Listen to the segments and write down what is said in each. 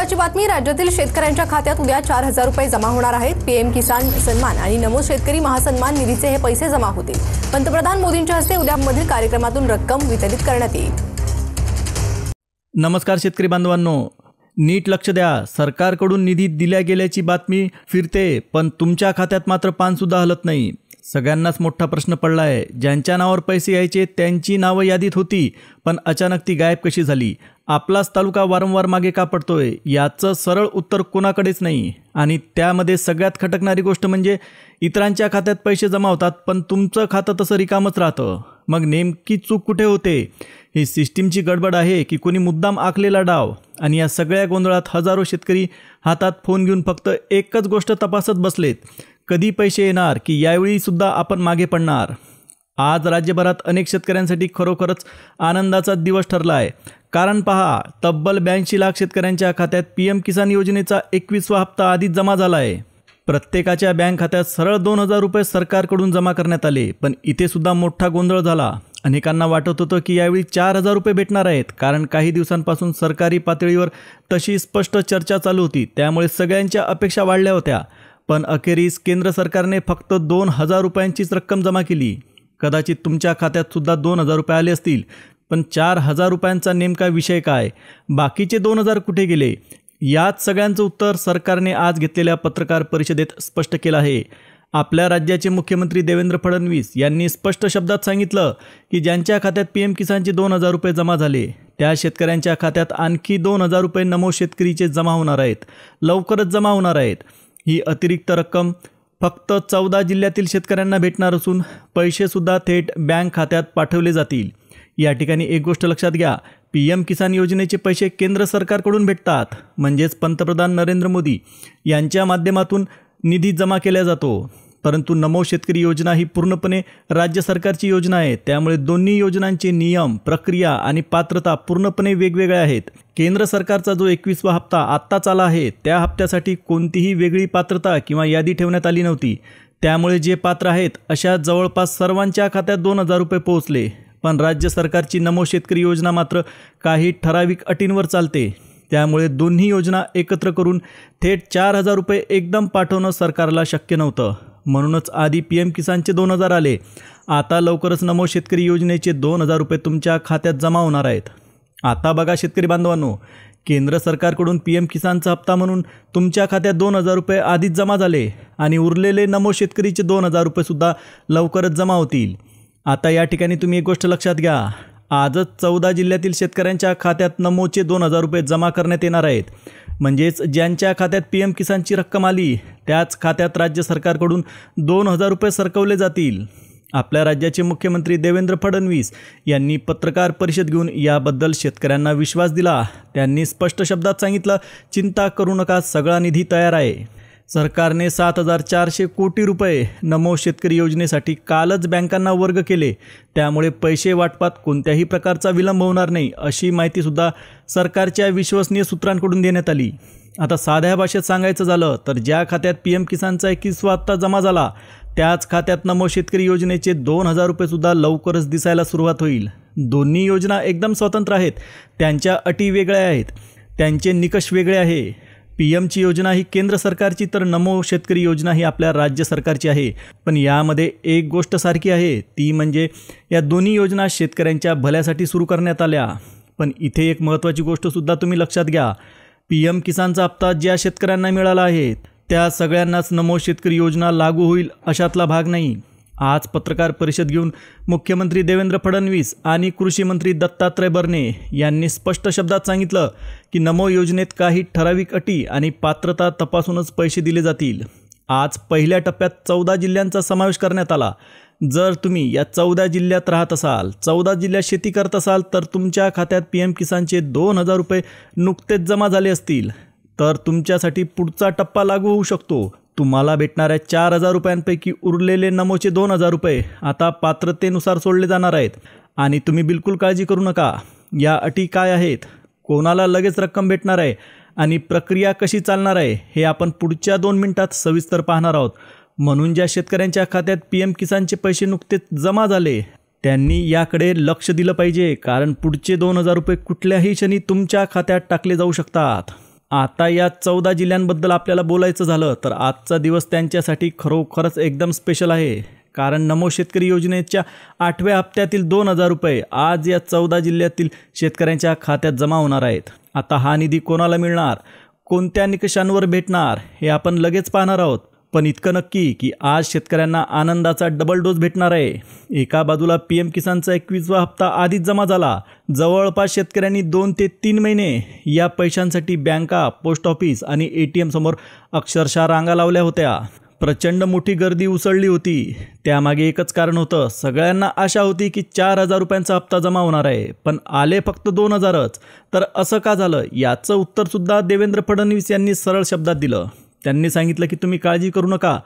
महत्त्वाची बातमी, राज्यातील शेतकऱ्यांच्या खात्यात उद्या 4,000 रुपये जमा होणार आहेत। पीएम किसान सन्मान आणि नमो शेतकरी महासन्मान निधीचे हे पैसे जमा होतील। पंतप्रधान मोदींच्या हस्ते उद्यामधील कार्यक्रमातून रक्कम वितरित करण्यात येईल। नमस्कार शेतकरी बांधवांनो, नीट लक्ष द्या। सरकारकडून निधी दिल्या गेल्याची बातमी फिरते, पण तुमच्या खात्यात मात्र पान सुद्धा हलत नाही। सगळ्यांनाच मोठा प्रश्न पडला आहे। ज्यांच्या नावावर पैसे यायचे त्यांची नावं यादीत होती, पण अचानक ती गायब कशी झाली? आपलाच तालुका वारंवार मागे का पडतोय याचं सरळ उत्तर कोणाकडेच नाही। आणि त्यामध्ये सगळ्यात खटकणारी गोष्ट म्हणजे इतरांच्या खात्यात पैसे जमा होतात, पण तुमचं खातं तसं रिकामच राहतं। मग नेमकी चूक कुठे होते? ही सिस्टीमची गडबड आहे की कोणी मुद्दाम आखलेला डाव? आणि या सगळ्या गोंधळात हजारो शेतकरी हातात फोन घेऊन फक्त एकच गोष्ट तपासत बसलेत, कधी पैसे येणार, की यावेळी सुद्धा आपण मागे पडणार? आज राज्यभरात अनेक शेतकऱ्यांसाठी खरोखरच आनंदाचा दिवस ठरला आहे। कारण पहा, तब्बल 82 लाख शेतकऱ्यांच्या खात्यात पीएम किसान योजनेचा 21वा हप्ता आधीच जमा झाला आहे। प्रत्येकाच्या बँक खात्यात सरळ 2,000 रुपये सरकारकडून जमा करण्यात आले, पण इथे सुद्धा मोठा गोंधळ झाला। अनेकांना वाटत होतं की यावेळी 4,000 रुपये भेटणार आहेत, कारण काही दिवसांपासून सरकारी पातळीवर तशी स्पष्ट चर्चा चालू होती, त्यामुळे सगळ्यांच्या अपेक्षा वाढल्या होत्या। पण अखेरीस केंद्र सरकारने फक्त 2,000 रुपयांचीच रक्कम जमा केली। कदाचित तुमच्या खात्यात सुद्धा 2,000 रुपये आले असतील, पण 4,000 रुपयांचा नेमका विषय काय? बाकीचे 2,000 कुठे गेले? याच सगळ्यांचं उत्तर सरकारने आज घेतलेल्या पत्रकार परिषदेत स्पष्ट केलं आहे। आपल्या राज्याचे मुख्यमंत्री देवेंद्र फडणवीस यांनी स्पष्ट शब्दात सांगितलं की ज्यांच्या खात्यात पीएम किसानचे 2,000 रुपये जमा झाले, त्या शेतकऱ्यांच्या खात्यात आणखी 2,000 रुपये नमो शेतकरीचे जमा होणार आहेत, लवकरच जमा होणार आहेत। ही अतिरिक्त रक्कम फक्त 14 जिल्ह्यातील शेतकऱ्यांना भेटणार असून पैसेसुद्धा थेट बँक खात्यात पाठवले जातील। या ठिकाणी एक गोष्ट लक्षात घ्या, पीएम किसान योजनेचे पैसे केंद्र सरकारकडून भेटतात, म्हणजेच पंतप्रधान नरेंद्र मोदी यांच्या माध्यमातून निधी जमा केला जातो। परंतु नमो शेतकरी योजना ही पूर्णपणे राज्य सरकारची योजना आहे, त्यामुळे दोन्ही योजनांचे नियम, प्रक्रिया आणि पात्रता पूर्णपणे वेगवेगळ्या आहेत। केंद्र सरकारचा जो 21वा हप्ता आत्ताच आला आहे, त्या हप्त्यासाठी कोणतीही वेगळी पात्रता किंवा यादी ठेवण्यात आली नव्हती, त्यामुळे जे पात्र आहेत अशा जवळपास सर्वांच्या खात्यात 2,000 रुपये पोहोचले। पण राज्य सरकारची नमो शेतकरी योजना मात्र काही ठराविक अटींवर चालते, त्यामुळे दोन्ही योजना एकत्र करून थेट 4,000 रुपये एकदम पाठवणं सरकारला शक्य नव्हतं। म्हणूनच आधी पीएम किसानचे 2,000 आले, आता लवकरच नमो शेतकरी योजनेचे 2,000 रुपये तुमच्या खात्यात जमा होणार आहेत। आता बघा शेतकरी बांधवांनो, केंद्र सरकारकडून पीएम किसानचा हप्ता म्हणून तुमच्या खात्यात 2,000 रुपये आधीच जमा झाले आणि उरलेले नमो शेतकरीचे 2,000 रुपये सुद्धा लवकरच जमा होतील। आता या ठिकाणी तुम्ही एक गोष्ट लक्षात घ्या, आजच 14 जिल्ह्यातील शेतकऱ्यांच्या खात्यात नमोचे 2,000 रुपये जमा करण्यात येणार आहेत। म्हणजेच ज्यांच्या खात्यात पीएम किसानची रक्कम आली त्याच खात्यात राज्य सरकारकडून 2,000 रुपये सरकवले जातील। आपल्या राज्याचे मुख्यमंत्री देवेंद्र फडणवीस यांनी पत्रकार परिषद घेऊन याबद्दल शेतकऱ्यांना विश्वास दिला। त्यांनी स्पष्ट शब्दात सांगितलं, चिंता करू नका, सगळा निधी तयार आहे। सरकारने 7,400 कोटी रुपये नमो शेतकरी योजनेसाठी कालच बँकांना वर्ग केले, त्यामुळे पैसे वाटपात कोणत्याही प्रकारचा विलंब होणार नाही, अशी माहितीसुद्धा सरकारच्या विश्वसनीय सूत्रांकडून देण्यात आली। आता साध्या भाषेत सांगायचं झालं तर ज्या खात्यात पीएम किसानचा 21वा हप्ता जमा झाला, त्याच खात्यात नमो शेतकरी योजनेचे 2,000 रुपये सुद्धा लवकरच दिसायला सुरुवात होईल। दोन्ही योजना एकदम स्वतंत्र आहेत, त्यांच्या अटी वेगळ्या आहेत, त्यांचे निकष वेगळे आहे। पीएमची योजना ही केंद्र सरकारची, तर नमो शेतकरी योजना ही आपल्या राज्य सरकारची आहे। पण यामध्ये एक गोष्ट सारखी आहे, ती म्हणजे या दोन्ही योजना शेतकऱ्यांच्या भल्यासाठी सुरू करण्यात आल्या। पण इथे एक महत्त्वाची गोष्टसुद्धा तुम्ही लक्षात घ्या, पीएम किसानचा हप्ता ज्या शेतकऱ्यांना मिळाला आहे त्या सगळ्यांनाच नमो शेतकरी योजना लागू होईल अशातला भाग नाही। आज पत्रकार परिषद घेऊन मुख्यमंत्री देवेंद्र फडणवीस आणि कृषी मंत्री दत्तात्रय भरणे यांनी स्पष्ट शब्दात सांगितलं की नमो योजनेत काही ठराविक अटी आणि पात्रता तपासूनच पैसे दिले जातील। आज पहिल्या टप्प्यात 14 जिल्ह्यांचा समावेश करण्यात आला। जर तुम्ही या 14 जिल्ह्यात राहत असाल, 14 जिल्ह्यात शेती करत असाल, तर तुमच्या खात्यात पीएम किसानचे 2,000 रुपये नुकतेच जमा झाले असतील, तर तुमच्यासाठी पुढचा टप्पा लागू होऊ शकतो। तुम्हाला भेटणाऱ्या 4,000 रुपयांपैकी उरलेले नमोचे 2,000 रुपये आता पात्रतेनुसार सोडले जाणार आहेत। आणि तुम्ही बिलकुल काळजी करू नका, या अटी काय आहेत, कोणाला लगेच रक्कम भेटणार आहे आणि प्रक्रिया कशी चालणार आहे हे आपण पुढच्या 2 मिनिटात सविस्तर पाहणार आहोत। म्हणून ज्या शेतकऱ्यांच्या खात्यात पीएम किसानचे पैसे नुकतेच जमा झाले त्यांनी याकडे लक्ष दिलं पाहिजे, कारण पुढचे 2,000 रुपये कुठल्याही क्षणी तुमच्या खात्यात टाकले जाऊ शकतात। आता या 14 जिल्ह्यांबद्दल आपल्याला बोलायचं झालं तर आजचा दिवस त्यांच्यासाठी खरोखरच एकदम स्पेशल आहे. कारण नमो शेतकरी योजनेच्या 8व्या हप्त्यातील 2,000 रुपये आज या 14 जिल्ह्यातील शेतकऱ्यांच्या खात्यात जमा होणार आहेत. आता हा निधी कोणाला मिळणार, कोणत्या निकषांवर भेटणार हे आपण लगेच पाहणार आहोत. पण इतकं नक्की की आज शेतकऱ्यांना आनंदाचा डबल डोस भेटणार आहे. एका बाजूला PM किसानचा 21वा हप्ता आधीच जमा झाला. जवळपास शेतकऱ्यांनी 2 ते 3 महिने या पैशांसाठी बँका, पोस्ट ऑफिस आणि ATM समोर अक्षरशः रांगा लावल्या होत्या. प्रचंड मोठी गर्दी उसळली होती. त्यामागे एकच कारण होतं. सगळ्यांना आशा होती की 4,000 रुपयांचा हप्ता जमा होणार आहे, पण आले फक्त 2,000च. तर असं का झालं याचं उत्तरसुद्धा देवेंद्र फडणवीस यांनी सरळ शब्दात दिलं. त्यांनी सांगितलं की तुम्ही काळजी करू नका,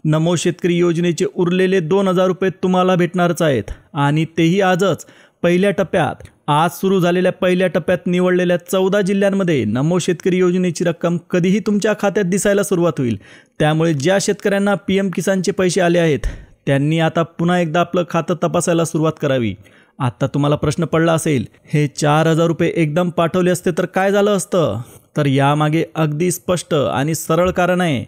नमो शेतकरी योजनेचे उरलेले 2,000 रुपये तुम्हाला भेटणारच आहेत आणि तेही आजच पहिल्या टप्प्यात. आज सुरू झालेल्या पहिल्या टप्प्यात निवडलेल्या 14 जिल्ह्यांमध्ये नमो शेतकरी योजनेची रक्कम कधीही तुमच्या खात्यात दिसायला सुरुवात होईल. त्यामुळे ज्या शेतकऱ्यांना PM किसानचे पैसे आले आहेत त्यांनी आता पुन्हा एकदा आपलं खातं तपासायला सुरुवात करावी. आता तुम्हाला प्रश्न पडला असेल, हे 4,000 रुपये एकदम पाठवले असते तर काय झालं असतं? तर यामागे अगदी स्पष्ट आणि सरळ कारण आहे.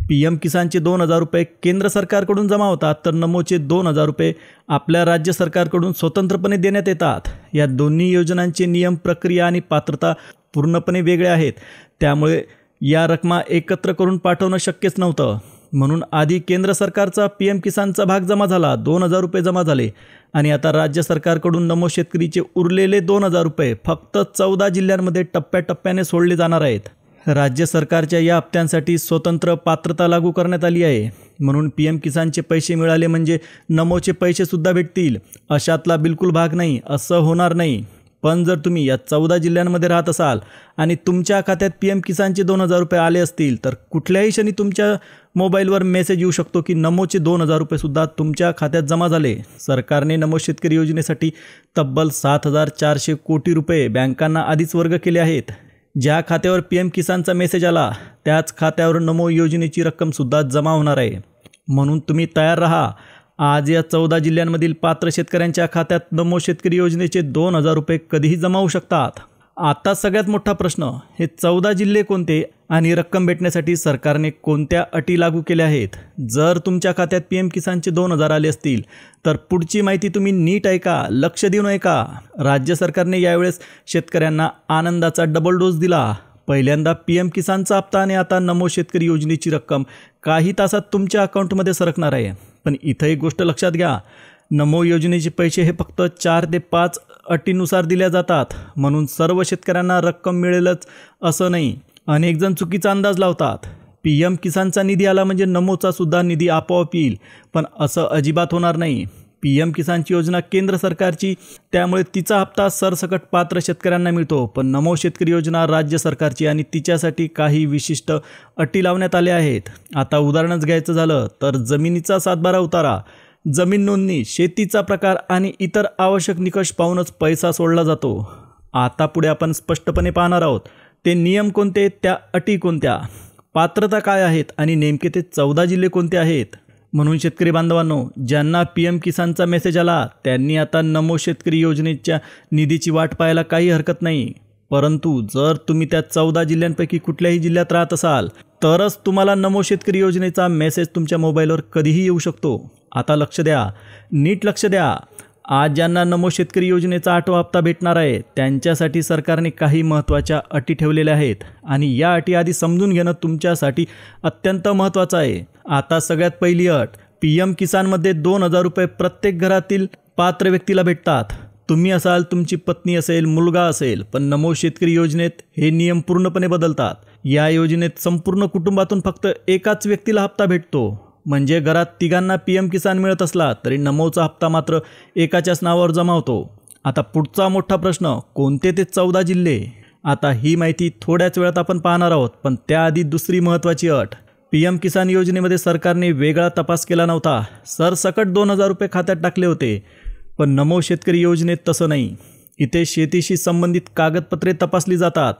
PM किसानचे 2,000 रुपये केंद्र सरकारकडून जमा होतात, तर नमोचे 2,000 रुपये आपल्या राज्य सरकारकडून स्वतंत्रपणे देण्यात येतात. या दोन्ही योजनांचे नियम, प्रक्रिया आणि पात्रता पूर्णपणे वेगळे आहेत. त्यामुळे या रकमा एकत्र करून पाठवणं शक्यच नव्हतं. म्हणून आधी केंद्र सरकारचा PM किसानचा भाग जमा झाला, 2,000 रुपये जमा झाले आणि आता राज्य सरकारकडून नमो शेतकरीचे उरलेले 2,000 रुपये फक्त 14 जिल्ह्यांमध्ये टप्प्याटप्प्याने सोडले जाणार आहेत. राज्य सरकारच्या या हप्त्यांसाठी स्वतंत्र पात्रता लागू करण्यात आली आहे. म्हणून PM किसानचे पैसे मिळाले म्हणजे नमोचे पैसेसुद्धा भेटतील अशातला बिलकुल भाग नाही, असं होणार नाही. पण जर तुम्ही या 14 जिल्ह्यांमध्ये राहत असाल आणि तुमच्या खात्यात PM किसानचे 2,000 रुपये आले असतील तर कुठल्याही क्षणी तुमच्या मोबाईलवर मेसेज येऊ शकतो की नमोचे 2,000 रुपयेसुद्धा तुमच्या खात्यात जमा झाले. सरकारने नमो शेतकरी योजनेसाठी तब्बल 7,400 कोटी रुपये बँकांना आधीच वर्ग केले आहेत. ज्या खात्यावर PM किसानचा मेसेज आला त्याच खात्यावर नमो योजनेची रक्कमसुद्धा जमा होणार आहे. म्हणून तुम्ही तयार राहा. आज या 14 जिल्ह्यांमधील पात्र शेतकऱ्यांच्या खात्यात नमो शेतकरी योजनेचे 2,000 रुपये कधीही जमा होऊ शकतात. आता सगळ्यात मोठा प्रश्न, हे 14 जिल्हे कोणते आणि रक्कम भेटण्यासाठी सरकारने कोणत्या अटी लागू केल्या आहेत? जर तुमच्या खात्यात PM किसानचे 2,000 आले असतील तर पुढची माहिती तुम्ही नीट ऐका, लक्ष देऊन ऐका. राज्य सरकारने यावेळेस शेतकऱ्यांना आनंदाचा डबल डोस दिला. पहिल्यांदा PM किसानचा हप्ता आणि आता नमो शेतकरी योजनेची रक्कम काही तासात तुमच्या अकाउंटमध्ये सरकणार आहे. पण इथं एक गोष्ट लक्षात घ्या, नमो योजनेचे पैसे हे फक्त 4 ते 5 अटीनुसार दिल्या जातात. म्हणून सर्व शेतकऱ्यांना रक्कम मिळेलच असं नाही. अनेक जण चुकीचा अंदाज लावतात. PM किसानचा निधी आला म्हणजे नमोचा सुद्धा निधी आपोआप येईल, पण असं अजिबात होणार नाही. PM किसानची योजना केंद्र सरकारची, त्यामुळे तिचा हप्ता सरसकट पात्र शेतकऱ्यांना मिळतो. पण नमो शेतकरी योजना राज्य सरकारची आणि तिच्यासाठी काही विशिष्ट अटी लावण्यात आल्या आहेत. आता उदाहरणच घ्यायचं झालं तर जमिनीचा 7/12 उतारा, जमीन नोंदणी, शेतीचा प्रकार आणि इतर आवश्यक निकष पाहूनच पैसा सोडला जातो. आता पुढे आपण स्पष्टपणे पाहणार आहोत ते नियम कोणते, त्या अटी कोणत्या, पात्रता काय आहेत आणि नेमके ते 14 जिल्हे कोणते आहेत. म्हणून शेतकरी बांधवांनो, ज्यांना PM किसानचा मेसेज आला त्यांनी आता नमो शेतकरी योजनेच्या निधीची वाट पाहायला काही हरकत नाही. परंतु जर तुम्ही त्या 14 जिल्ह्यांपैकी कुठल्याही जिल्ह्यात राहत असाल तरच तुम्हाला नमो शेतकरी योजनेचा मेसेज तुमच्या मोबाईलवर कधीही येऊ शकतो. आता लक्ष द्या, नीट लक्ष द्या. आज ज्यांना नमो शेतकरी योजनेचा 8वा हप्ता भेटणार आहे त्यांच्यासाठी सरकारने काही महत्त्वाच्या अटी ठेवलेल्या आहेत आणि या अटी आधी समजून घेणं तुमच्यासाठी अत्यंत महत्त्वाचं आहे. आता सगळ्यात पहिली अट, PM किसानमध्ये 2,000 रुपये प्रत्येक घरातील पात्र व्यक्तीला भेटतात. तुम्ही असाल, तुमची पत्नी असेल, मुलगा असेल. पण नमो शेतकरी योजनेत हे नियम पूर्णपणे बदलतात. या योजनेत संपूर्ण कुटुंबातून फक्त एकाच व्यक्तीला हप्ता भेटतो. म्हणजे घरात तिघांना PM किसान मिळत असला तरी नमोचा हप्ता मात्र एकाच्याच नावावर जमा होतो. आता पुढचा मोठा प्रश्न, कोणते ते 14 जिल्हे? आता ही माहिती थोड्याच वेळात आपण पाहणार आहोत. पण त्याआधी दुसरी महत्त्वाची अट, PM किसान योजनेमध्ये सरकारने वेगळा तपास केला नव्हता. सरसकट 2,000 रुपये खात्यात टाकले होते. पण नमो शेतकरी योजनेत तसं नाही. इथे शेतीशी संबंधित कागदपत्रे तपासली जातात.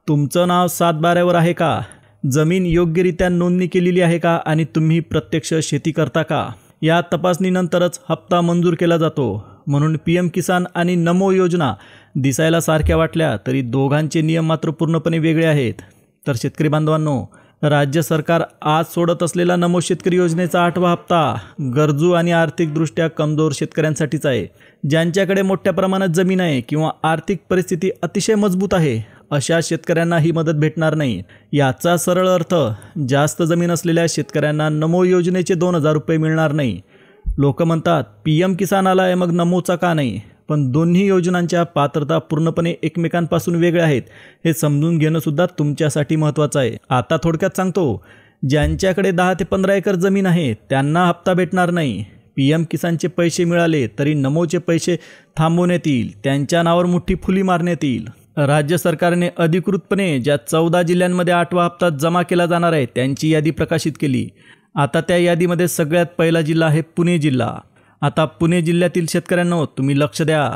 तुमचं नाव 7/12 आहे का, जमीन योग्यरित्या नोंदणी केलेली आहे का आणि तुम्ही प्रत्यक्ष शेती करता का, या तपासणीनंतरच हप्ता मंजूर केला जातो. म्हणून PM किसान आणि नमो योजना दिसायला सारख्या वाटल्या तरी दोघांचे नियम मात्र पूर्णपणे वेगळे आहेत. तर शेतकरी बांधवांनो, राज्य सरकार आज सोडत असलेला नमो शेतकरी योजनेचा 8वा हप्ता गरजू आणि आर्थिकदृष्ट्या कमजोर शेतकऱ्यांसाठीच आहे. ज्यांच्याकडे मोठ्या प्रमाणात जमीन आहे किंवा आर्थिक परिस्थिती अतिशय मजबूत आहे, अशा शेतकऱ्यांना ही मदत भेटणार नाही. याचा सरळ अर्थ, जास्त जमीन असलेल्या शेतकऱ्यांना नमो योजनेचे 2,000 रुपये मिळणार नाही. लोक म्हणतात PM किसान आला आहे, मग नमोचा का नाही? पण दोन्ही योजनांच्या पात्रता पूर्णपणे एकमेकांपासून वेगळ्या आहेत. हे समजून घेणं सुद्धा तुमच्यासाठी महत्त्वाचं आहे. आता थोडक्यात सांगतो, ज्यांच्याकडे 10 ते 15 एकर जमीन आहे त्यांना हप्ता भेटणार नाही. PM किसानचे पैसे मिळाले तरी नमोचे पैसे थांबवण्यात येईल, त्यांच्या नावावर मोठी फुली मारण्यात येईल. राज्य सरकारने अधिकृतपणे ज्या 14 जिल्ह्यांमध्ये 8वा हप्ता जमा केला जाणार आहे त्यांची यादी प्रकाशित केली. आता त्या यादीमध्ये सगळ्यात पहिला जिल्हा आहे पुणे जिल्हा. आता पुणे जिल्ह्यातील शेतकऱ्यांनो, तुम्ही लक्ष द्या.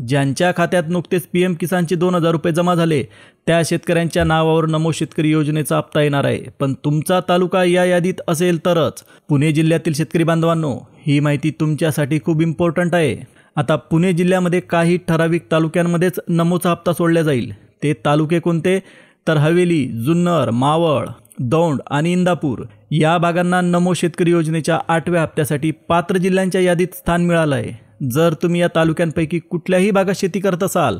ज्यांच्या खात्यात नुकतेच PM किसानचे 2,000 रुपये जमा झाले त्या शेतकऱ्यांच्या नावावर नमो शेतकरी योजनेचा हप्ता येणार आहे. पण तुमचा तालुका या यादीत असेल तरच. पुणे जिल्ह्यातील शेतकरी बांधवांनो, ही माहिती तुमच्यासाठी खूप इम्पॉर्टंट आहे. आता पुणे जिल्ह्यामध्ये काही ठराविक तालुक्यांमध्येच नमोचा हप्ता सोडला जाईल. ते तालुके कोणते? तर हवेली, जुन्नर, मावळ, दौंड आणि इंदापूर या भागांना नमो शेतकरी योजनेच्या 8व्या हप्त्यासाठी पात्र जिल्ह्यांच्या यादीत स्थान मिळालं आहे. जर तुम्ही या तालुक्यांपैकी कुठल्याही भागात शेती करत असाल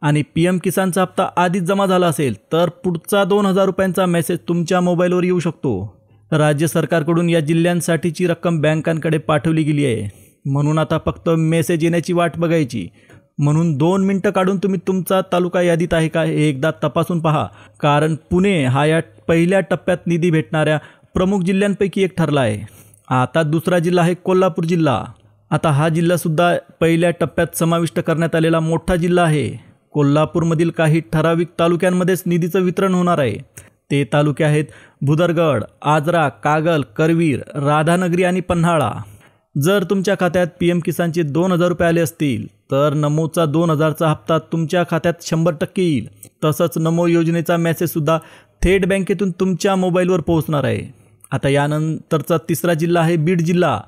आणि PM किसानचा हप्ता आधीच जमा झाला असेल तर पुढचा 2,000 रुपयांचा मेसेज तुमच्या मोबाईलवर येऊ शकतो. राज्य सरकारकडून या जिल्ह्यांसाठीची रक्कम बँकांकडे पाठवली गेली आहे. म्हणून आता फक्त मेसेज येण्याची वाट बघायची. म्हणून 2 मिनटं काढून तुम्ही तुमचा तालुका यादीत आहे का हे एकदा तपासून पहा. कारण पुणे हा या पहिल्या टप्प्यात निधी भेटणाऱ्या प्रमुख जिल्ह्यांपैकी एक ठरला आहे. आता दुसरा जिल्हा आहे कोल्हापूर जिल्हा. आता हा जिल्हासुद्धा पहिल्या टप्प्यात समाविष्ट करण्यात आलेला मोठा जिल्हा आहे. कोल्हापूरमधील काही ठराविक तालुक्यांमध्येच निधीचं वितरण होणार आहे. ते तालुके आहेत भुदरगड, आजरा, कागल, करवीर, राधानगरी आणि पन्हाळा. जर तुमच्या खात्यात PM किसानचे 2,000 रुपये आले असतील तर नमोचा 2,000चा हप्ता तुमच्या खात्यात 100% येईल. तसंच नमो योजनेचा मेसेजसुद्धा थेट बँकेतून तुमच्या मोबाईलवर पोहोचणार आहे. आता यानंतरचा तिसरा जिल्हा आहे बीड जिल्हा.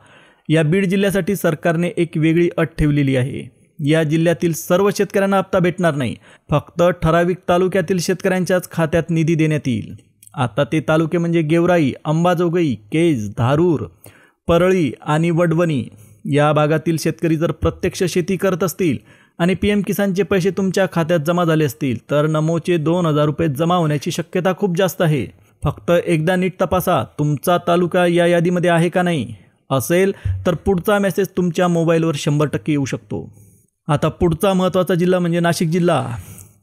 या बीड जिल्ह्यासाठी सरकारने एक वेगळी अट ठेवलेली आहे. या जिल्ह्यातील सर्व शेतकऱ्यांना हप्ता भेटणार नाही, फक्त ठराविक तालुक्यातील शेतकऱ्यांच्याच खात्यात निधी देण्यात येईल. आता ते तालुके म्हणजे गेवराई, अंबाजोगाई, केज, धारूर, परळी आणि वडवणी. या भागातील शेतकरी जर प्रत्यक्ष शेती करत असतील आणि PM किसानचे पैसे तुमच्या खात्यात जमा झाले असतील तर नमोचे 2,000 रुपये जमा होण्याची शक्यता खूप जास्त आहे. फक्त एकदा नीट तपासा, तुमचा तालुका या यादीमध्ये आहे का नाही. असेल तर पुढचा मेसेज तुमच्या मोबाईलवर 100% येऊ शकतो. आता पुढचा महत्त्वाचा जिल्हा म्हणजे नाशिक जिल्हा.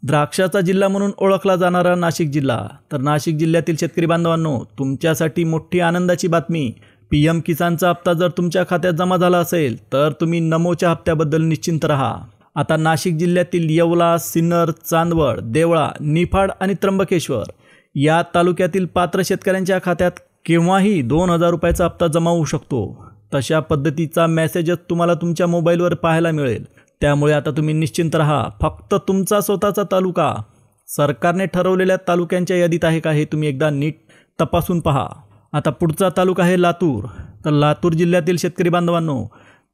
द्राक्षाचा जिल्हा म्हणून ओळखला जाणारा नाशिक जिल्हा. तर नाशिक जिल्ह्यातील शेतकरी बांधवांनो, तुमच्यासाठी मोठी आनंदाची बातमी. PM किसानचा हप्ता जर तुमच्या खात्यात जमा झाला असेल तर तुम्ही नमोच्या हप्त्याबद्दल निश्चिंत राहा. आता नाशिक जिल्ह्यातील येवला, सिन्नर, चांदवड, देवळा, निफाड आणि त्र्यंबकेश्वर या तालुक्यातील पात्र शेतकऱ्यांच्या खात्यात केव्हाही 2,000 रुपयाचा हप्ता जमा होऊ शकतो. तशा पद्धतीचा मेसेजच तुम्हाला तुमच्या मोबाईलवर पाहायला मिळेल. त्यामुळे आता तुम्ही निश्चिंत राहा. फक्त तुमचा स्वतःचा तालुका सरकारने ठरवलेल्या तालुक्यांच्या यादीत आहे का हे तुम्ही एकदा नीट तपासून पहा. आता पुढचा तालुका आहे लातूर. तर लातूर जिल्ह्यातील शेतकरी बांधवांनो,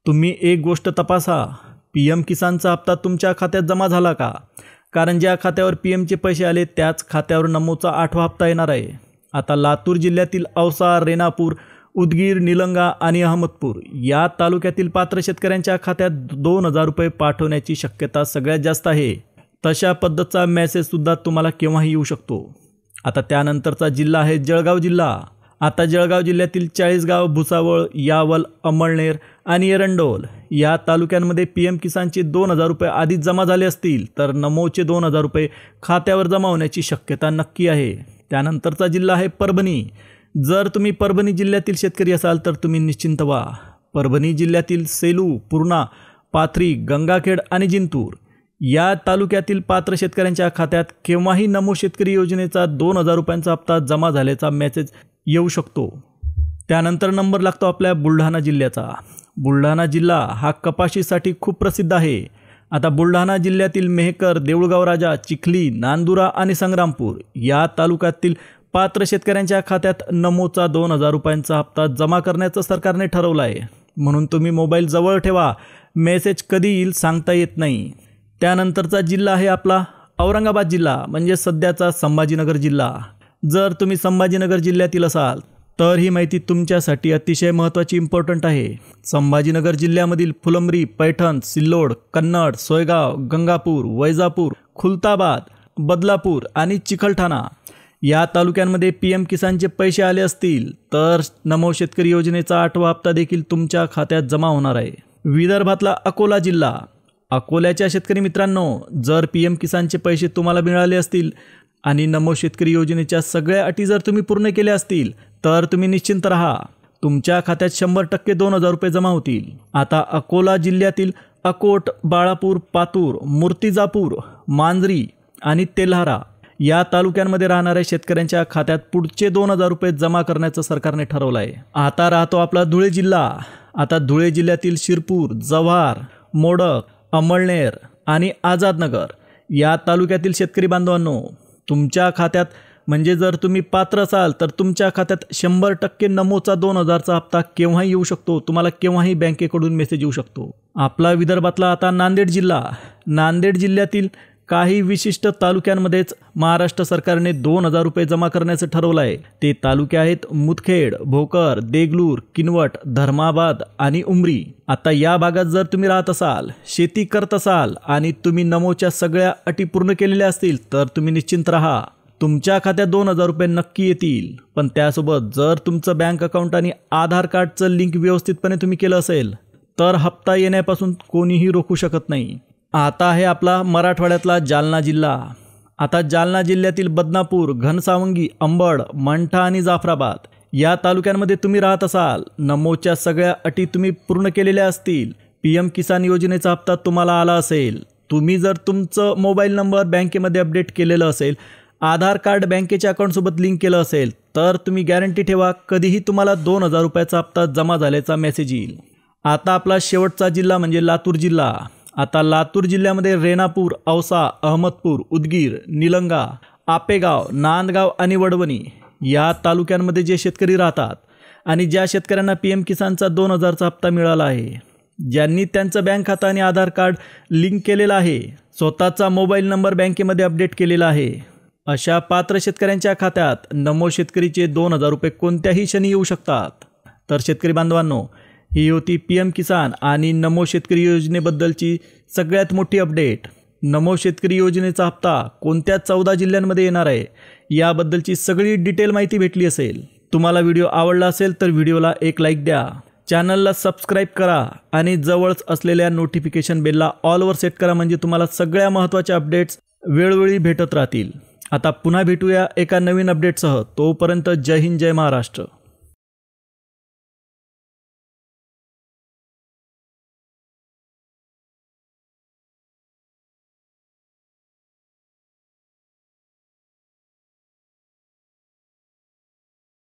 तुम्ही एक गोष्ट तपासा, PM किसानचा हप्ता तुमच्या खात्यात जमा झाला का? कारण ज्या खात्यावर PMचे पैसे आले त्याच खात्यावर नमोचा 8वा हप्ता येणार आहे. आता लातूर जिल्ह्यातील औसा, रेणापूर, उदगीर, निलंगा आणि अहमदपूर या तालुक्यातील पात्र शेतकऱ्यांच्या खात्यात 2,000 रुपये पाठवण्याची शक्यता सगळ्यात जास्त आहे. तशा पद्धतीचा मेसेजसुद्धा तुम्हाला केव्हाही येऊ शकतो. आता त्यानंतरचा जिल्हा आहे जळगाव जिल्हा. आता जळगाव जिल्ह्यातील 40गाव, भुसावळ, यावल, अमळनेर आणि एरंडोल या तालुक्यांमध्ये PM किसानचे 2,000 रुपये आधीच जमा झाले असतील तर नमोचे 2,000 रुपये खात्यावर जमा होण्याची शक्यता नक्की आहे. त्यानंतरचा जिल्हा आहे परभणी. जर तुम्ही परभणी जिल्ह्यातील शेतकरी असाल तर तुम्ही निश्चिंत व्हा. परभणी जिल्ह्यातील सेलू, पूर्णा, पाथरी, गंगाखेड आणि जिंतूर या तालुक्यातील पात्र शेतकऱ्यांच्या खात्यात केव्हाही नमो शेतकरी योजनेचा 2,000 रुपयांचा हप्ता जमा झाल्याचा मेसेज येऊ शकतो. त्यानंतर नंबर लागतो आपल्या बुलढाणा जिल्ह्याचा. बुलढाणा जिल्हा हा कपाशीसाठी खूप प्रसिद्ध आहे. आता बुलढाणा जिल्ह्यातील मेहकर, देऊळगाव राजा, चिखली, नांदुरा आणि संग्रामपूर या तालुक्यातील पात्र शेतकऱ्यांच्या खात्यात नमोचा 2,000 रुपयांचा हप्ता जमा करण्याचं सरकारने ठरवलं आहे. म्हणून तुम्ही मोबाईल जवळ ठेवा. मेसेज कधी येईल सांगता येत नाही. त्यानंतरचा जिल्हा आहे आपला औरंगाबाद जिल्हा, म्हणजे सध्याचा संभाजीनगर जिल्हा. जर तुम्ही संभाजीनगर जिल्ह्यातील असाल तर ही माहिती तुमच्यासाठी अतिशय महत्त्वाची इम्पॉर्टंट आहे. संभाजीनगर जिल्ह्यामधील फुलंब्री, पैठण, सिल्लोड, कन्नड, सोयगाव, गंगापूर, वैजापूर, खुलताबाद, बदलापूर आणि चिखलठाणा या तालुक्यांमध्ये PM किसानचे पैसे आले असतील तर नमो शेतकरी योजनेचा 8वा हप्ता देखील तुमच्या खात्यात जमा होणार आहे. विदर्भातला अकोला जिल्हा, अकोल्याच्या शेतकरी मित्रांनो, जर PM किसानचे पैसे तुम्हाला मिळाले असतील आणि नमो शेतकरी योजनेच्या सगळ्या अटी जर तुम्ही पूर्ण केल्या असतील तर तुम्ही निश्चिंत राहा, तुमच्या खात्यात 100% 2,000 रुपये जमा होतील. आता अकोला जिल्ह्यातील अकोट, बाळापूर, पातूर, मूर्तिजापूर, मांजरी आणि तेल्हारा या तालुक्यांमध्ये राहणाऱ्या शेतकऱ्यांच्या खात्यात पुढचे 2,000 रुपये जमा करण्याचं सरकारने ठरवलं आहे. आता राहतो आपला धुळे जिल्हा. आता धुळे जिल्ह्यातील शिरपूर, जव्हार, मोडक, अमळनेर आणि आझादनगर या तालुक्यातील शेतकरी बांधवांनो, तुमच्या खात्यात म्हणजे जर तुम्ही पात्र असाल तर तुमच्या खात्यात 100% नमोचा 2,000चा हप्ता केव्हाही येऊ शकतो. तुम्हाला केव्हाही बँकेकडून मेसेज येऊ शकतो. आपला विदर्भातला आता नांदेड जिल्हा. नांदेड जिल्ह्यातील काही विशिष्ट तालुक्यांमध्येच महाराष्ट्र सरकारने 2,000 रुपये जमा करण्याचं ठरवलं आहे. ते तालुके आहेत मुदखेड, भोकर, देगलूर, किनवट, धर्माबाद आणि उमरी. आता या भागात जर तुम्ही राहत असाल, शेती करत असाल आणि तुम्ही नमोच्या सगळ्या अटी पूर्ण केलेल्या असतील तर तुम्ही निश्चिंत राहा, तुमच्या खात्यात 2,000 रुपये नक्की येतील. पण त्यासोबत जर तुमचं बँक अकाउंट आणि आधार कार्डचं लिंक व्यवस्थितपणे तुम्ही केलं असेल तर हप्ता येण्यापासून कोणीही रोखू शकत नाही. आता आहे आपला मराठवाड्यातला जालना जिल्हा. आता जालना जिल्ह्यातील बदनापूर, घनसावंगी, अंबड, मंठा आणि जाफराबाद या तालुक्यांमध्ये तुम्ही राहत असाल, नमोच्या सगळ्या अटी तुम्ही पूर्ण केलेल्या असतील, PM किसान योजनेचा हप्ता तुम्हाला आला असेल, तुम्ही जर तुमचं मोबाईल नंबर बँकेमध्ये अपडेट केलेलं असेल, आधार कार्ड बँकेच्या अकाउंटसोबत लिंक केलं असेल तर तुम्ही गॅरंटी ठेवा, कधीही तुम्हाला 2,000 रुपयाचा हप्ता जमा झाल्याचा मेसेज येईल. आता आपला शेवटचा जिल्हा म्हणजे लातूर जिल्हा. आता लातूर जिल्ह्यामध्ये रेणापूर, औसा, अहमदपूर, उदगीर, निलंगा, आपेगाव, नांदगाव आणि वडवणी या तालुक्यांमध्ये जे शेतकरी राहतात आणि ज्या शेतकऱ्यांना PM किसानचा 2,000चा हप्ता मिळाला आहे, ज्यांनी त्यांचं बँक खाता आणि आधार कार्ड लिंक केलेलं आहे, स्वतःचा मोबाईल नंबर बँकेमध्ये अपडेट केलेला आहे, अशा पात्र शेतकऱ्यांच्या खात्यात नमो शेतकरीचे 2,000 रुपये कोणत्याही क्षणी येऊ शकतात. तर शेतकरी बांधवांनो, ही होती PM किसान आणि नमो शेतकरी योजनेबद्दलची सगळ्यात मोठी अपडेट. नमो शेतकरी योजनेचा हप्ता कोणत्या 14 जिल्ह्यांमध्ये येणार आहे याबद्दलची सगळी डिटेल माहिती भेटली असेल. तुम्हाला व्हिडिओ आवडला असेल तर व्हिडिओला एक लाईक द्या, चॅनलला सबस्क्राईब करा आणि जवळच असलेल्या नोटिफिकेशन बेलला ऑलवर सेट करा, म्हणजे तुम्हाला सगळ्या महत्त्वाच्या अपडेट्स वेळोवेळी भेटत राहतील. आता पुन्हा भेटूया एका नवीन अपडेटसह. तोपर्यंत जय हिंद, जय महाराष्ट्र.